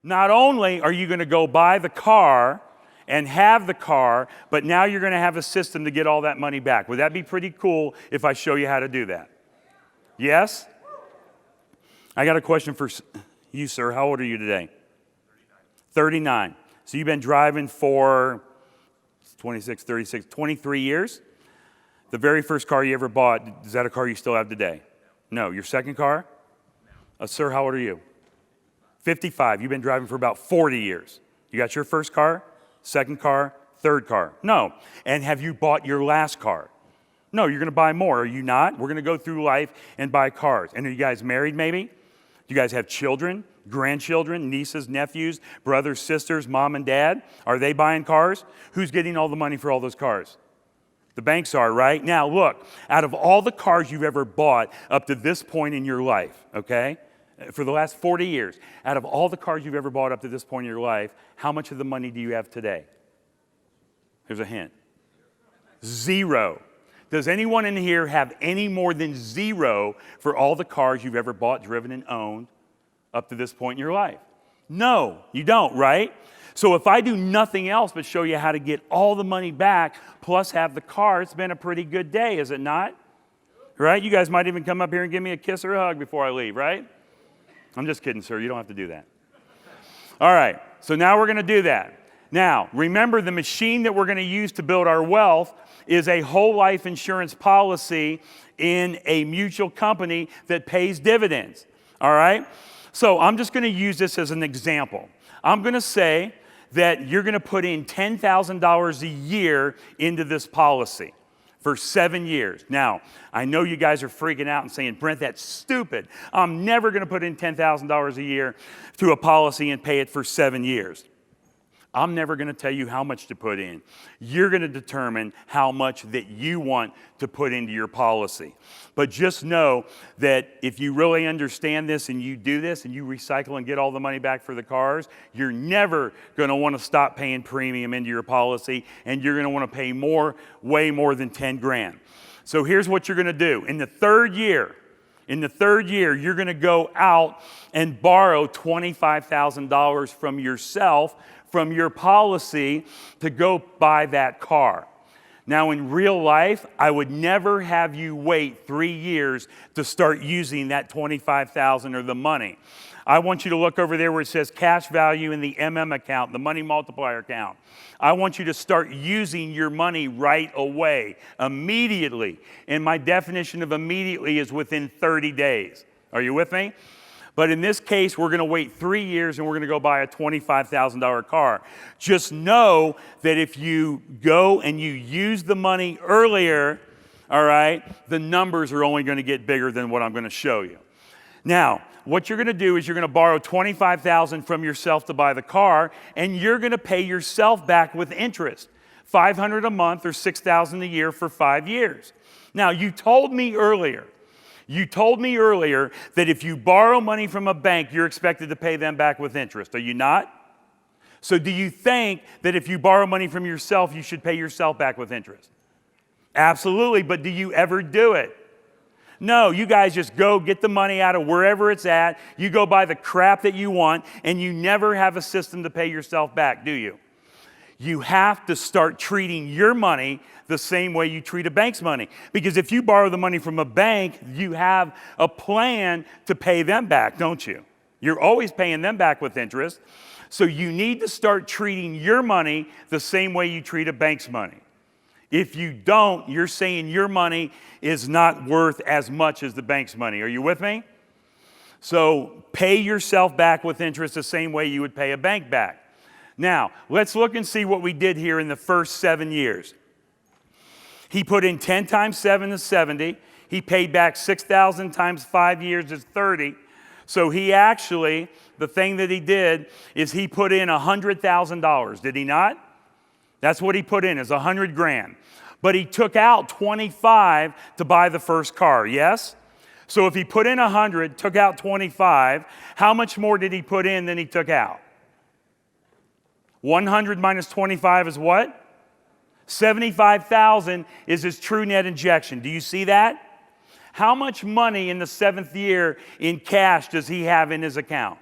Not only are you going to go buy the car and have the car, but now you're going to have a system to get all that money back. Would that be pretty cool if I show you how to do that? Yes? I got a question for you, sir. How old are you today? 39. So you've been driving for 26, 36, 23 years? The very first car you ever bought, is that a car you still have today? No. Your second car? Sir, how old are you? 55. You've been driving for about 40 years. You got your first car, second car, third car? No. And have you bought your last car? No, you're going to buy more. Are you not? We're going to go through life and buy cars. And are you guys married maybe? Do you guys have children, grandchildren, nieces, nephews, brothers, sisters, mom and dad? Are they buying cars? Who's getting all the money for all those cars? The banks are, right? Now look, out of all the cars you've ever bought up to this point in your life, okay? For the last 40 years, out of all the cars you've ever bought up to this point in your life, how much of the money do you have today? Here's a hint. Zero. Does anyone in here have any more than zero for all the cars you've ever bought, driven, and owned up to this point in your life? No, you don't, right? So if I do nothing else but show you how to get all the money back, plus have the car, it's been a pretty good day, is it not? Right? You guys might even come up here and give me a kiss or a hug before I leave, right? I'm just kidding, sir. You don't have to do that. All right, so now we're going to do that. Now, remember, the machine that we're going to use to build our wealth is a whole life insurance policy in a mutual company that pays dividends. All right? So I'm just going to use this as an example. I'm going to say that you're going to put in $10,000 a year into this policy for 7 years. Now, I know you guys are freaking out and saying, Brent, that's stupid. I'm never going to put in $10,000 a year through a policy and pay it for 7 years. I'm never going to tell you how much to put in. You're going to determine how much that you want to put into your policy. But just know that if you really understand this and you do this and you recycle and get all the money back for the cars, you're never going to want to stop paying premium into your policy, and you're going to want to pay more, way more than 10 grand. So here's what you're going to do. In the third year, you're going to go out and borrow $25,000 from yourself, from your policy, to go buy that car. Now, in real life, I would never have you wait 3 years to start using that $25,000 or the money. I want you to look over there where it says cash value in the account, the Money Multiplier account. I want you to start using your money right away, immediately. And my definition of immediately is within 30 days. Are you with me? But in this case, we're going to wait 3 years and we're going to go buy a $25,000 car. Just know that if you go and you use the money earlier, all right, the numbers are only going to get bigger than what I'm going to show you. Now, what you're going to do is you're going to borrow $25,000 from yourself to buy the car, and you're going to pay yourself back with interest, $500 a month or $6,000 a year for 5 years. Now, you told me earlier that if you borrow money from a bank, you're expected to pay them back with interest. Are you not? So do you think that if you borrow money from yourself, you should pay yourself back with interest? Absolutely, but do you ever do it? No, you guys just go get the money out of wherever it's at. You go buy the crap that you want, and you never have a system to pay yourself back, do you? You have to start treating your money the same way you treat a bank's money. Because if you borrow the money from a bank, you have a plan to pay them back, don't you? You're always paying them back with interest. So you need to start treating your money the same way you treat a bank's money. If you don't, you're saying your money is not worth as much as the bank's money. Are you with me? So pay yourself back with interest the same way you would pay a bank back. Now, let's look and see what we did here in the first 7 years. He put in 10 times 7 is 70. He paid back 6,000 times 5 years is 30. So he actually, the thing that he did is he put in $100,000. Did he not? That's what he put in, is 100 grand. But he took out 25 to buy the first car, yes? So if he put in 100, took out 25, how much more did he put in than he took out? 100 minus 25 is what? 75,000 is his true net injection. Do you see that? How much money in the 7th year in cash does he have in his account?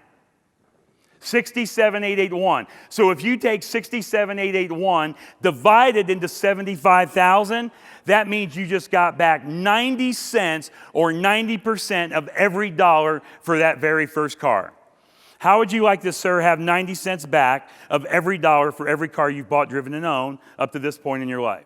67,881. So if you take 67,881 divided into 75,000, that means you just got back 90 cents or 90% of every dollar for that very first car. How would you like to, sir, have 90 cents back of every dollar for every car you've bought, driven, and owned up to this point in your life?